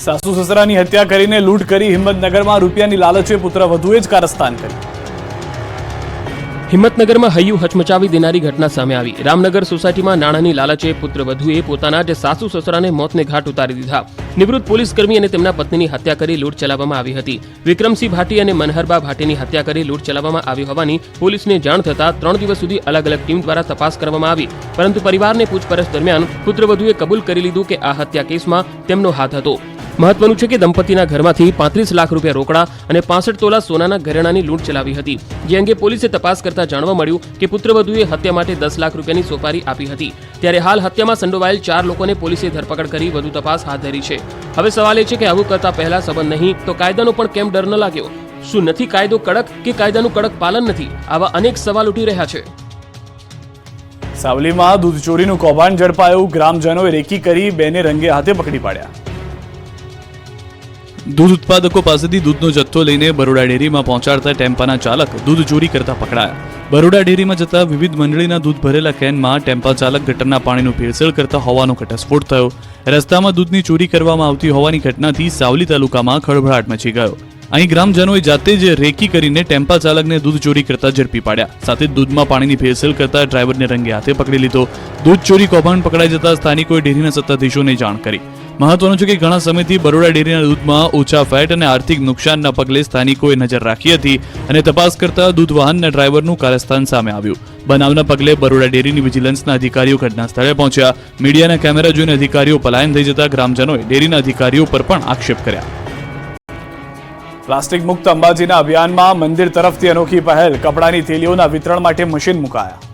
સાસુ સસરાની હત્યા કરીને લૂંટ કરી હિંમતનગરમાં રૂપિયાની લાલચે પુત્રવધુએ જ કારસ્તાન કરી। હિંમતનગરમાં હૈયું હચમચાવી દેનારી ઘટના સામે આવી। રામનગર સોસાયટીમાં નાણાંની લાલચે પુત્રવધુએ પોતાના જ સાસુ સસરાને મોતને ઘાટ ઉતારી દીધા। નિવૃત્ત પોલીસકર્મી અને તેમના પત્નીની હત્યા કરી લૂંટ ચલાવવામાં આવી હતી। વિક્રમસિંહ ભાટી અને મનહરબા ભાટીની હત્યા કરી લૂંટ ચલાવવામાં આવી હોવાની પોલીસને જાણ થતા 3 દિવસ સુધી અલગ અલગ ટીમ દ્વારા તપાસ કરવામાં આવી, પરંતુ પરિવારને પૂછપરછ દરમિયાન પુત્રવધુએ કબૂલ કરી લીધું કે આ હત્યા કેસમાં તેમનો હાથ હતો। મહત્વનું છે કે દંપતીના ઘરમાંથી 35 લાખ રૂપિયા રોકડા અને 65 તોલા સોનાના ઘરેણાની લૂંટ ચલાવી હતી, જે અંગે પોલીસે તપાસ કરતા જાણવા મળ્યું કે પુત્રવધુએ હત્યા માટે 10 લાખ રૂપિયાની સોપારી આપી હતી। ત્યારે હાલ હત્યામાં સંડોવાયેલ 4 લોકોને પોલીસે ધરપકડ કરી વધુ તપાસ હાથ ધરી છે। હવે સવાલ એ છે કે આવું કરતા પહેલા સંબંધ નહીં તો કાયદાનો પણ કેમ ડર ન લાગ્યો? શું નથી કાયદો કડક કે કાયદાનું કડક પાલન નથી? આવા અનેક સવાલ ઉઠી રહ્યા છે। સાવલીમાં દૂધ ચોરીનું કૌભાંડ ઝડપાયું। ગ્રામજનોએ રેકી કરી બેને રંગે હાથે પકડી પાડ્યા। દૂધ ઉત્પાદકો પાસેથી દૂધનો જથ્થો લઈને બરોડા ડેરીમાં પહોંચાડતા ટેમ્પાના ચાલક દૂધ ચોરી કરતા પકડાયા। બરોડા ડેરીમાં જતા વિવિધ મંડળીના દૂધ ભરેલા કેનમાં ટેમ્પા ચાલક ગટરના પાણીનું ભેળસેળ કરતા હોવાનો ઘટસ્ફોટ થયો। રસ્તામાં દૂધની ચોરી કરવામાં આવતી હોવાની ઘટનાથી સાવલી તાલુકામાં ખળભળાટ મચી ગયો। અહીં ગ્રામજનોએ જાતે જ રેકી કરીને ટેમ્પા ચાલકને દૂધ ચોરી કરતા ઝડપી પાડ્યા। સાથે દૂધમાં પાણીની ભેળસેળ કરતા ડ્રાઈવરને રંગે હાથે પકડી લીધો। દૂધ ચોરી કૌભાંડ પકડાઈ જતા સ્થાનિકોએ ડેરીના સત્તાધીશોને જાણ કરી। મહત્વનું છે કે ઘણા સમયથી બરોડા ડેરીના દૂધમાં ઓછા ફેટ અને આર્થિક નુકસાનના પગલે સ્થાનિકોએ નજર રાખી હતી અને તપાસ કરતા દૂધ વાહનના ડ્રાઈવરનું કારસ્તાન સામે આવ્યું। બનાવના પગલે બરોડા ડેરીની વિજિલન્સના અધિકારીઓ ઘટના સ્થળે પહોંચ્યા। મીડિયાના કેમેરા જોઈને અધિકારીઓ પલાયન થઈ જતા ગ્રામજનોએ ડેરીના અધિકારીઓ પર પણ આક્ષેપ કર્યા। પ્લાસ્ટિક મુક્ત અંબાજીના અભિયાનમાં મંદિર તરફથી અનોખી પહેલ। કપડાની થેલીઓના વિતરણ માટે મશીન મુકાયા।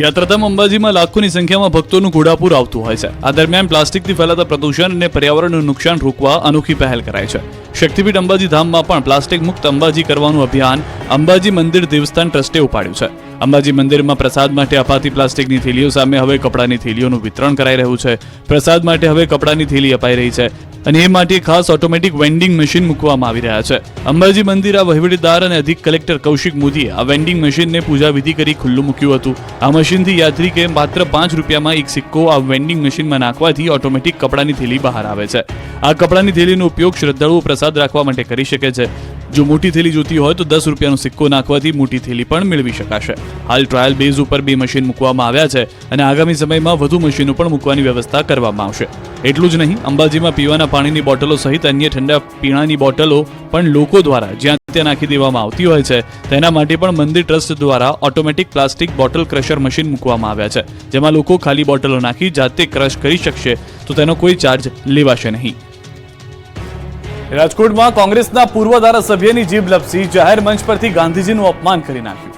યાત્રાધામ અંબાજીમાં લાખોની સંખ્યામાં ભક્તોનું ઘોડાપુર આવતું હોય છે। આ દરમિયાન પ્લાસ્ટિકથી ફેલાતા પ્રદૂષણ અને પર્યાવરણનું નુકસાન રોકવા અનોખી પહેલ કરાઈ છે। શક્તિપીઠ અંબાજી ધામમાં પણ પ્લાસ્ટિક મુક્ત અંબાજી કરવાનું અભિયાન અંબાજી મંદિર દેવસ્થાન ટ્રસ્ટે ઉપાડ્યું છે। અંબાજી મંદિરમાં પ્રસાદ માટે અપાતી પ્લાસ્ટિકની થેલીઓ સામે હવે કપડાની થેલીઓનું વિતરણ કરાઈ રહ્યું છે। પ્રસાદ માટે હવે કપડાની થેલી અપાઈ રહી છે અને એ માટે ખાસ ઓટોમેટિક વેન્ડિંગ મશીન મૂકવામાં આવી રહ્યા છે। અંબાજી મંદિર આ વહીવટીદાર અને અધિક કલેક્ટર કૌશિક મોદીએ આ વેન્ડિંગ મશીનને પૂજા વિધિ કરી ખુલ્લું મૂક્યું હતું। આ મશીનથી યાત્રિકે માત્ર 5 રૂપિયામાં એક સિક્કો આ વેન્ડિંગ મશીનમાં નાખવાથી ઓટોમેટિક કપડાની થેલી બહાર આવે છે। આ કપડાની થેલીનો ઉપયોગ શ્રદ્ધાળુઓ પ્રસાદ રાખવા માટે કરી શકે છે। જો મોટી થેલી જોતી હોય તો 10 રૂપિયાનો સિક્કો નાખવાથી મોટી થેલી પણ મેળવી શકાશે। હાલ ટ્રાયલ બેઝ ઉપર 2 મશીન મૂકવામાં આવ્યા છે અને આગામી સમયમાં વધુ મશીનો પણ મૂકવાની વ્યવસ્થા કરવામાં આવશે। એટલું જ નહીં, અંબાજીમાં પીવાના પાણીની બોટલો સહિત અન્ય ઠંડા પીણાની બોટલો પણ લોકો દ્વારા જ્યાં ત્યાં નાખી દેવામાં આવતી હોય છે, તેના માટે પણ મંદિર ટ્રસ્ટ દ્વારા automatic plastic bottle crusher machine મૂકવામાં આવ્યા છે, જેમાં લોકો ખાલી બોટલો નાખી જાતે ક્રશ કરી શકશે, તો તેનો કોઈ ચાર્જ લેવાશે નહીં। રાજકોટમાં કોંગ્રેસના પૂર્વ ધારાસભ્યની જીભ લપસી। જાહેર મંચ પરથી ગાંધીજીનું અપમાન કરી નાખ્યું।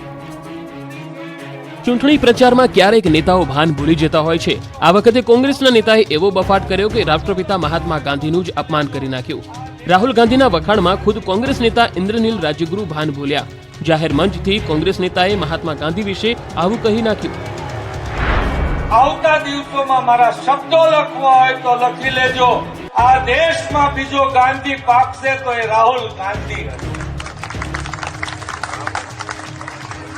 ચૂંટણી પ્રચારમાં ક્યારેક નેતાઓ ભાન ભૂલી જતા હોય છે। આ વખતે કોંગ્રેસના નેતાએ એવો બફાટ કર્યો કે રાષ્ટ્રપિતા મહાત્મા ગાંધીનું જ અપમાન કરી નાખ્યું। રાહુલ ગાંધીના વખાણમાં ખુદ કોંગ્રેસ નેતા ઇન્દ્રનીલ રાજ્યગુરુ ભાન ભૂલ્યા। જાહેર મંચથી કોંગ્રેસ નેતાએ મહાત્મા ગાંધી વિશે આવું કહી નાખ્યું। આવતા દિવસોમાં મારા શબ્દો લખવા હોય તો લખી લેજો। આ દેશમાં બીજો ગાંધી પાકશે તો એ રાહુલ ગાંધી હશે।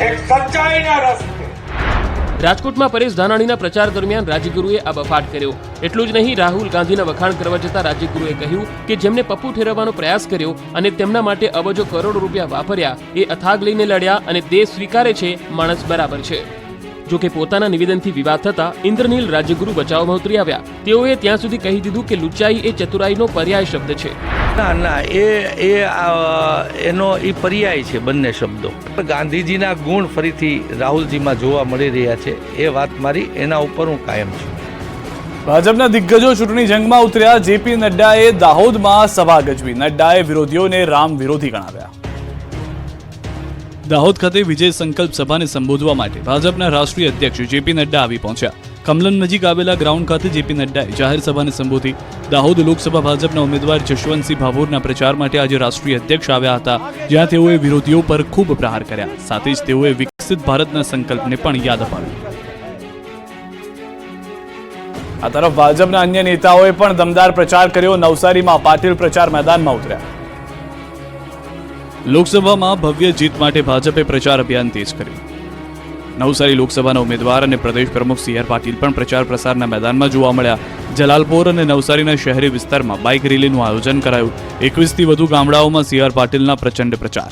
એક સચ્ચાઈના રસ્તે। રાજકોટમાં પરેશ ધાનાણીના પ્રચાર દરમિયાન રાજ્યગુરુએ આ બફાટ કર્યો। એટલું જ નહીં, રાહુલ ગાંધીના વખાણ કરવા જતા રાજ્યગુરુએ કહ્યું કે જેમને પપ્પુ ઠેરવવાનો પ્રયાસ કર્યો અને તેમના માટે અબજો કરોડો રૂપિયા વાપર્યા, એ અથાગ લઈને લડ્યા અને દેશ સ્વીકારે છે, માણસ બરાબર છે। જો કે પોતાના નિવેદનથી વિવાદ થતા ઇન્દ્રનીલ રાજ્યગુરુ બચાવમાં ઉતરી આવ્યા। તેઓએ ત્યાં સુધી કહી દીધું કે લુચ્ચાઈ એ ચતુરાઈનો પર્યાય શબ્દ છે। ના, એનો પર્યાય છે બંને શબ્દો। ગાંધીજીના ગુણ ફરીથી રાહુલજીમાં જોવા મળી રહ્યા છે, એ વાત મારી એના ઉપર હું કાયમ છું। ભાજપના દિગ્ગજો ચૂંટણી જંગમાં ઉતર્યા। જેપી નડ્ડાએ દાહોદમાં સભા ગજવી। નડ્ડાએ વિરોધીઓને રામ વિરોધી ગણાવ્યા। દાહોદ ખાતે વિજય સંકલ્પ સભાને સંબોધવા માટે ભાજપના રાષ્ટ્રીય અધ્યક્ષ જેપી નડ્ડા આવી પહોંચ્યા। કમલન નજીક આવેલા ગ્રાઉન્ડ ખાતે જેપી નડ્ડાએ જાહેર સભાને સંબોધી। દાહોદ લોકસભા ભાજપના ઉમેદવાર જશવંતસિંહ ભાભોરના પ્રચાર માટે આજે રાષ્ટ્રીય અધ્યક્ષ આવ્યા હતા, જ્યાં તેઓએ વિરોધીઓ પર ખૂબ પ્રહાર કર્યા। સાથે જ તેઓએ વિકસિત ભારતના સંકલ્પને પણ યાદ અપાવ્યું। આ તરફ ભાજપના અન્ય નેતાઓએ પણ દમદાર પ્રચાર કર્યો। નવસારીમાં પાટીલ પ્રચાર મેદાનમાં ઉતર્યા। લોકસભામાં ભવ્ય જીત માટે ભાજપે પ્રચાર અભિયાન તેજ કર્યું। નવસારી લોકસભાના ઉમેદવાર અને પ્રદેશ પ્રમુખ CR પાટીલ પણ પ્રચાર પ્રસારના મેદાનમાં જોવા મળ્યા. જલાલપોર અને નવસારીના શહેરી વિસ્તારમાં બાઇક રેલીનું આયોજન કરાયું. 21થી વધુ ગામડાઓમાં CR પાટીલના પ્રચંડ પ્રચાર.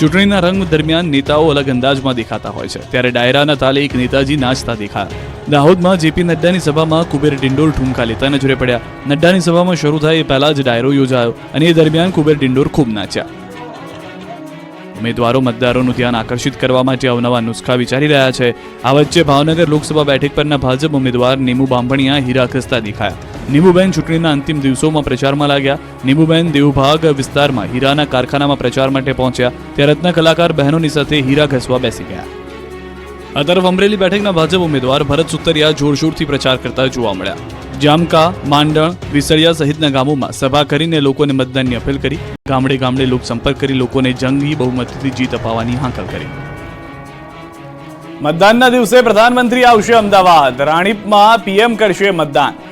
ચૂંટણીના રંગ દરમિયાન નેતાઓ અલગ અંદાજમાં દેખાતા હોય છે, ત્યારે ડાયરાના તાલે એક નેતાજી નાચતા દેખાયા. દાહોદમાં JP નડ્ડાની સભામાં કુબેર ડિંડોર ઠુમકા લેતા નજરે પડ્યા. નડ્ડાની સભામાં શરૂ થાય એ પહેલા જ ડાયરો યોજાયો અને એ દરમિયાન કુબેર ડિંડોર ખૂબ નાચ્યા. ઉમેદવારો મતદારોનું ધ્યાન આકર્ષિત કરવા માટે અવનવા નુસ્ખા વિચારી રહ્યા છે. આ વચ્ચે ભાવનગર લોકસભા બેઠક પરના ભાજપ ઉમેદવાર નીમુ બાંભણિયા હીરા ખસતા દેખાયા. નીમુબેન ચૂંટણીના અંતિમ દિવસોમાં પ્રચારમાં લાગ્યા. નીમુબેન દેવભાગ વિસ્તારમાં હીરાના કારખાનામાં પ્રચાર માટે પહોંચ્યા. ત્યાં રત્ન કલાકાર બહેનોની સાથે હીરા ઘસવા બેસી ગયા. આ તરફ અમરેલી બેઠકના ભાજપ ઉમેદવાર ભરત સુતરિયા જોરશોરથી પ્રચાર કરતા જોવા મળ્યા. જામકા, માંડણ, વિસળિયા સહિતના ગામોમાં સભા કરીને લોકોને મતદાનની અપીલ કરી. ગામડે ગામડે લોકસંપર્ક કરી લોકોને જંગી બહુમતીથી જીત અપાવવાની હાંકલ કરી. મતદાનના દિવસે પ્રધાનમંત્રી આવશે અમદાવાદ. રાણીપમાં PM કરશે મતદાન.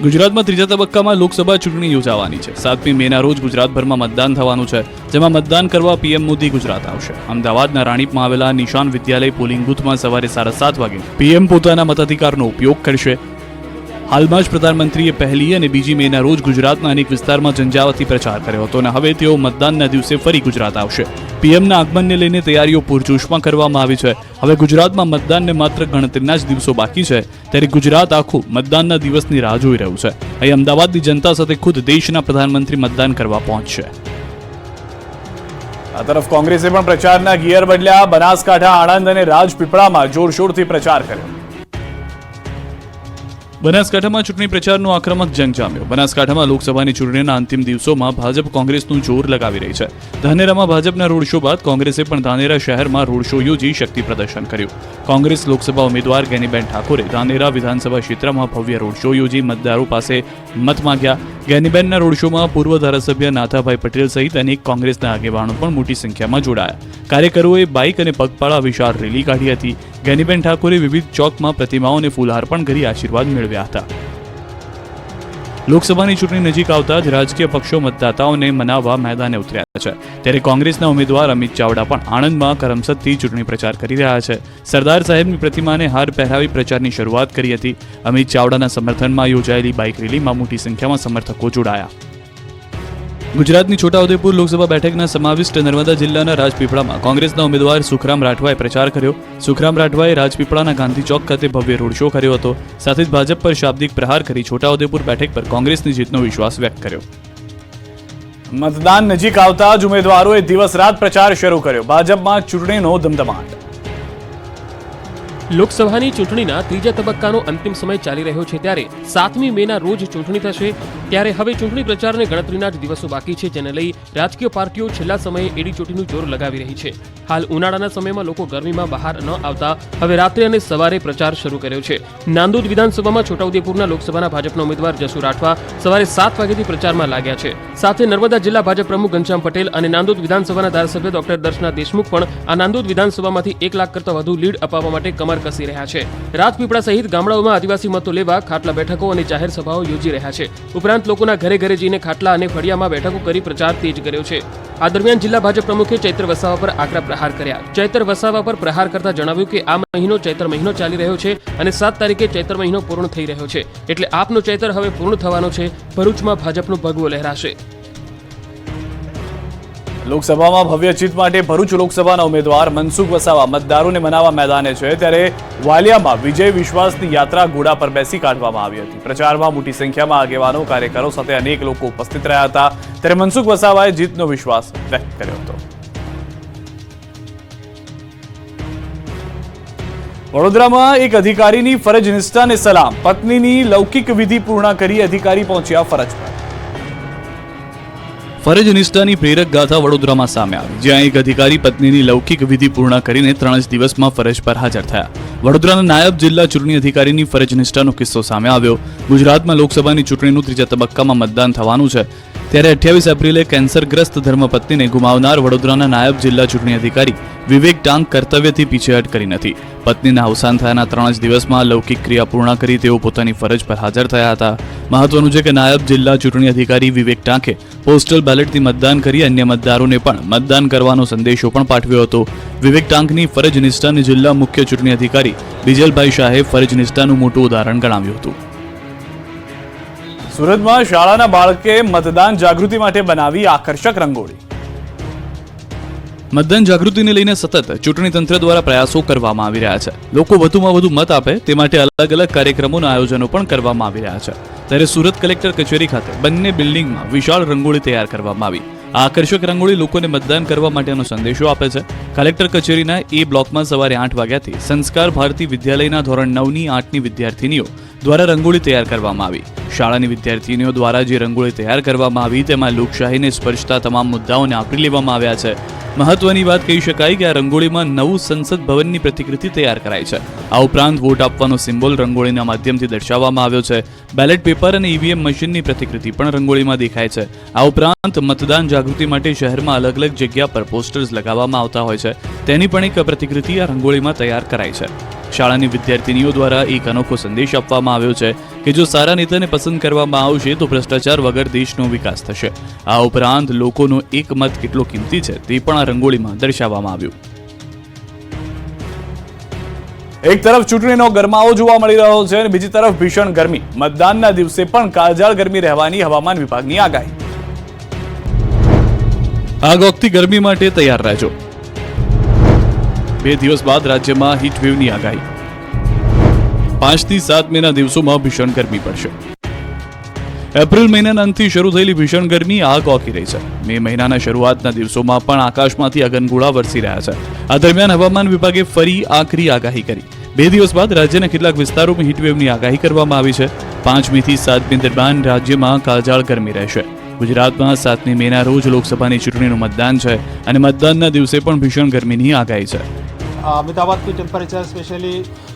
ગુજરાતમાં ત્રીજા તબક્કામાં લોકસભા ચૂંટણી યોજાવાની છે. 7મી મેના રોજ ગુજરાતભરમાં મતદાન થવાનું છે, જેમાં મતદાન કરવા PM મોદી ગુજરાત આવશે. અમદાવાદના રાણીપમાં આવેલા નિશાન વિદ્યાલય પોલિંગ બૂથમાં સવારે 7:30 વાગે PM પોતાના મતાધિકારનો ઉપયોગ કરશે. હાલમાં જ પ્રધાનમંત્રીએ 1લી અને 2જી મેના રોજ ગુજરાતના અનેક વિસ્તારમાં ઝંઝાવાતી પ્રચાર કર્યો હતો અને હવે તેઓ મતદાનના દિવસે ફરી ગુજરાત આવશે. PMના આગમનને લઈને તૈયારીઓ પૂરજોશમાં કરવામાં આવી છે. હવે ગુજરાતમાં મતદાનને માત્ર ગણતરીના જ દિવસો બાકી છે, ત્યારે ગુજરાત આખું મતદાનના દિવસની રાહ જોઈ રહ્યું છે. અહીં અમદાવાદની જનતા સાથે ખુદ દેશના પ્રધાનમંત્રી મતદાન કરવા પહોંચશે. આ તરફ કોંગ્રેસે પણ પ્રચારના ગિયર બદલ્યા. બનાસકાંઠા, આણંદ અને રાજપીપળામાં જોરશોરથી પ્રચાર કર્યો. બનાસકાંઠામાં ચૂંટણી પ્રચારનો આક્રમક જંગ જામ્યો. બનાસકાંઠામાં લોકસભાની ચૂંટણીના અંતિમ દિવસોમાં ભાજપ કોંગ્રેસનું જોર લગાવી રહી છે. ધાનેરામાં ભાજપના રોડ શો બાદ કોંગ્રેસે પણ ધાનેરા શહેરમાં રોડ શો યોજી શક્તિ પ્રદર્શન કર્યું. કોંગ્રેસ લોકસભા ઉમેદવાર ગેનીબેન ઠાકોરે ધાનેરા વિધાનસભા ક્ષેત્રમાં ભવ્ય રોડ શો યોજી મતદારો પાસે મત માંગ્યા. ગેનીબેનના રોડ શોમાં પૂર્વ ધારાસભ્ય નાથાભાઈ પટેલ સહિત અનેક કોંગ્રેસના આગેવાનો પણ મોટી સંખ્યામાં જોડાયા. કાર્યકરોએ બાઇક અને પગપાળા વિશાળ રેલી કાઢી હતી. ગેનીબેન ઠાકોરે વિવિધ ચોકમાં પ્રતિમાઓને ફૂલહાર પણ કરી આશીર્વાદ મેળવ્યા હતા. લોકસભાની ચૂંટણી નજીક આવતા જ રાજકીય પક્ષો મતદાતાઓને મનાવવા મેદાને ઉતર્યા છે. ત્યારે કોંગ્રેસના ઉમેદવાર અમિત ચાવડા પણ આણંદમાં કરમસદથી ચૂંટણી પ્રચાર કરી રહ્યા છે. સરદાર સાહેબની પ્રતિમાને હાર પહેરાવી પ્રચારની શરૂઆત કરી હતી. અમિત ચાવડાના સમર્થનમાં યોજાયેલી બાઇક રેલીમાં મોટી સંખ્યામાં સમર્થકો જોડાયા. ગુજરાતની છોટાઉદેપુર લોકસભા બેઠકના સમાવિષ્ટ નર્મદા જિલ્લાના રાજપીપળામાં કોંગ્રેસના ઉમેદવાર સુખરામ રાઠવાએ પ્રચાર કર્યો. સુખરામ રાઠવાએ રાજપીપળાના ગાંધી ચોક ખાતે ભવ્ય રોડ શો કર્યો હતો. સાથે જ ભાજપ પર શાબ્દિક પ્રહાર કરી છોટાઉદેપુર બેઠક પર કોંગ્રેસની જીતનો વિશ્વાસ વ્યક્ત કર્યો. મતદાન નજીક આવતા જ ઉમેદવારોએ દિવસ રાત પ્રચાર શરૂ કર્યો. ભાજપમાં ચૂંટણીનો ધમધમાટ. લોકસભાની ચૂંટણીના ત્રીજા તબક્કાનો અંતિમ સમય ચાલી રહ્યો છે, ત્યારે 7મી મેના રોજ ચૂંટણી થશે. ત્યારે હવે ચૂંટણી પ્રચારને ગણતરીના જ દિવસો બાકી છે, જેને લઈ રાજકીય પાર્ટીઓ છેલ્લા સમયે એડીચોટીનું જોર લગાવી રહી છે. હાલ ઉનાળાના સમયમાં લોકો ગરમીમાં બહાર ન આવતા હવે રાત્રે અને સવારે પ્રચાર શરૂ કર્યો છે. નાંદોદ વિધાનસભામાં છોટાઉદેપુરના લોકસભાના ભાજપના ઉમેદવાર જસુ રાઠવા સવારે 7 વાગ્યાથી પ્રચારમાં લાગ્યા છે. સાથે નર્મદા જિલ્લા ભાજપ પ્રમુખ ઘનશ્યામ પટેલ અને નાંદોદ વિધાનસભાના ધારાસભ્ય ડોક્ટર દર્શના દેશમુખ પણ આ નાંદોદ વિધાનસભામાંથી 1 લાખ કરતાં વધુ લીડ અપાવવા માટે કમર કસી રહ્યા છે. રાજપીપળા સહિત ગામડાઓમાં આદિવાસી મતો લેવા ખાટલા બેઠકો અને જાહેર સભાઓ યોજી રહ્યા છે. ઉપરાંત લોકોના ઘરે ઘરે જઈને ખાટલા અને ફળિયામાં બેઠકો કરી પ્રચાર તેજ કર્યો છે. આ દરમિયાન જિલ્લા ભાજપ પ્રમુખે ચૈત્ર વસાવા પર આકરા પ્રહાર કર્યા. ચૈત્ર વસાવા પર પ્રહાર કરતા જણાવ્યું કે આ મહિનો ચૈત્ર મહિનો ચાલી રહ્યો છે અને 7 તારીખે ચૈત્ર મહિનો પૂર્ણ થઈ રહ્યો છે, એટલે આપનો ચૈત્ર હવે પૂર્ણ થવાનો છે. ભરૂચમાં ભાજપનો ભગવો લહેરાશે. લોકસભામાં ભવ્ય જીત માટે ભરૂચ લોકસભાના ઉમેદવાર મનસુખ વસાવા મતદારોને મનાવવા મેદાને છે. ત્યારે વાલિયામાં વિજય વિશ્વાસની યાત્રા ઘોડા પર બેસી કાઢવામાં આવી હતી. પ્રચારમાં મોટી સંખ્યામાં આગેવાનો, કાર્યકરો સાથે અનેક લોકો ઉપસ્થિત રહ્યા હતા. ત્યારે મનસુખ વસાવાએ જીતનો વિશ્વાસ વ્યક્ત કર્યો હતો. વડોદરામાં એક અધિકારીની ફરજ નિષ્ઠાને સલામ. પત્નીની લૌકિક વિધિ પૂર્ણ કરી અધિકારી પહોંચ્યા ફરજ પર. ફરજ નિષ્ઠાની પ્રેરક ગાથા વડોદરામાં સામે આવી, જ્યાં એક અધિકારી પત્નીની લૌકિક વિધિ પૂર્ણ કરીને 3 જ દિવસમાં ફરજ પર હાજર થયા. વડોદરાના નાયબ જિલ્લા ચૂંટણી અધિકારીની ફરજ નિષ્ઠાનો કિસ્સો સામે આવ્યો. ગુજરાતમાં લોકસભાની ચૂંટણીનું ત્રીજા તબક્કામાં મતદાન થવાનું છે, ત્યારે 28 એપ્રિલે કેન્સરગ્રસ્ત ધર્મપત્નીને ગુમાવનાર વડોદરાના નાયબ જિલ્લા ચૂંટણી અધિકારી વિવેક ટાંક કર્તવ્યથી પીછેહટ કરી નથી. પત્નીના અવસાન થયાના 3 જ દિવસમાં લૌકિક ક્રિયા પૂર્ણ કરી તેઓ પોતાની ફરજ પર હાજર થયા હતા. મહત્વનું છે કે નાયબ જિલ્લા ચૂંટણી અધિકારી વિવેક ટાંકે પોસ્ટલ બેલેટથી મતદાન કરી અન્ય મતદારોને પણ મતદાન કરવાનો સંદેશો પણ પાઠવ્યો હતો. વિવેક ટાંકની ફરજ નિષ્ઠાને જિલ્લા મુખ્ય ચૂંટણી અધિકારી બિજલભાઈ શાહે ફરજ નિષ્ઠાનું મોટું ઉદાહરણ ગણાવ્યું હતું. સુરતમાં શાળાના બાળકે મતદાન જાગૃતિ માટે બનાવી આકર્ષક રંગોળી. મતદાન જાગૃતિને લઈને સતત ચૂંટણી તંત્ર દ્વારા પ્રયાસો કરવામાં આવી રહ્યા છે. લોકો વધુમાં વધુ મત આપે તે માટે અલગ અલગ કાર્યક્રમોના આયોજનો પણ કરવામાં આવી રહ્યા છે. ત્યારે સુરત કલેક્ટર કચેરી ખાતે બંને બિલ્ડિંગમાં વિશાળ રંગોળી તૈયાર કરવામાં આવી. આ આકર્ષક રંગોળી લોકોને મતદાન કરવા માટેનો સંદેશો આપે છે. કલેક્ટર કચેરીના એ બ્લોકમાં સવારે 8 વાગ્યાથી સંસ્કાર ભારતી વિદ્યાલયના ધોરણ 9ની 8ની વિદ્યાર્થીનીઓ દ્વારા રંગોળી તૈયાર કરવામાં આવી. શાળાની વિદ્યાર્થીનીઓ દ્વારા જે રંગોળી તૈયાર કરવામાં આવી તેમાં લોકશાહીને સ્પર્શતા તમામ મુદ્દાઓને આવરી લેવામાં આવ્યા છે. મહત્વની વાત કહી શકાય કે આ રંગોળીમાં નવું સંસદ ભવનની પ્રતિકૃતિ તૈયાર કરાઈ છે. આ ઉપરાંત વોટ આપવાનો સિમ્બોલ રંગોળીના માધ્યમથી દર્શાવવામાં આવ્યો છે. બેલેટ પેપર અને ઈવીએમ મશીનની પ્રતિકૃતિ પણ રંગોળીમાં દેખાય છે. આ ઉપરાંત મતદાન જાગૃતિ માટે શહેરમાં અલગ અલગ જગ્યા પર પોસ્ટર્સ લગાવવામાં આવતા હોય છે. તેની પણ એક પ્રતિકૃતિ આ રંગોળીમાં તૈયાર કરાઈ છે. શાળાની વિદ્યાર્થીનીઓ દ્વારા એક અનોખો સંદેશ આપવામાં આવ્યો છે કે જો સારા નેતાને પસંદ કરવામાં આવશે તો ભ્રષ્ટાચાર વગર દેશનો વિકાસ થશે. આ ઉપરાંત લોકોનો એક મત કેટલો કિંમતી છે તે પણ આ રંગોળીમાં દર્શાવવામાં આવ્યું. એક તરફ ચૂંટણીનો ગરમાવો જોવા મળી રહ્યો છે અને બીજી તરફ ભીષણ ગરમી. મતદાનના દિવસે પણ કાળઝાળ ગરમી રહેવાની હવામાન વિભાગની આગાહી. આગ ઓગતી ગરમી માટે તૈયાર રહેજો. 2 દિવસ બાદ રાજ્યમાં હીટવેવની આગાહી. 5 થી 7 મેના દિવસોમાં ભીષણ ગરમી પડશે. એપ્રિલ મહિનાના અંતથી શરૂ થયેલી ભીષણ ગરમી આગ ઓકી રહી છે. મે મહિનાના શરૂઆતના દિવસોમાં પણ આકાશમાંથી અગનગોળા વરસી રહ્યા છે. આ દરમિયાન હવામાન વિભાગે ફરી આકરી આગાહી કરી. 2 દિવસ બાદ રાજ્યના કેટલાક વિસ્તારોમાં હીટવેવની આગાહી કરવામાં આવી છે. 5 મે થી 7 મે દરમિયાન રાજ્યમાં કાળઝાળ ગરમી રહેશે. ગુજરાતમાં 7 મેના રોજ લોકસભાની ચૂંટણીનું મતદાન છે અને મતદાનના દિવસે પણ ભીષણ ગરમીની આગાહી છે. अहमदाबाद की टेम्परेचर स्पेशली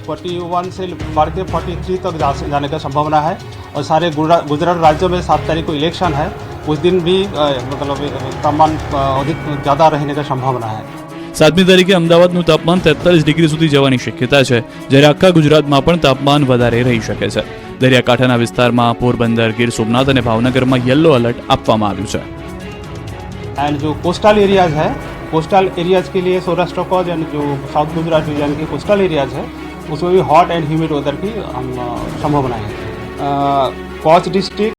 41 से बढ़ के 43 तक जाने का संभावना है और सारे गुजरात राज्यों में 7 तारीख को इलेक्शन है. उस दिन भी मतलब तापमान अधिक ज़्यादा रहने का संभावना है. 7મી તારીખે અમદાવાદનું તાપમાન 43 ડિગ્રી સુધી જવાની શક્યતા છે, જ્યારે આખા ગુજરાતમાં પણ તાપમાન વધારે રહી શકે છે. દરિયાકાંઠાના વિસ્તારમાં પોરબંદર, ગીર સોમનાથ અને ભાવનગરમાં યલો એલર્ટ આપવામાં આવ્યું છે. एंड जो कोस्टल एरियाज़ है, कोस्टल एरियाज़ के लिए सौराष्ट्र को यानी जो साउथ गुजरात रीजन के कोस्टल एरियाज़ है उसमें भी हॉट एंड ह्यूमिड वेदर की संभावना है. कच्छ डिस्ट्रिक्ट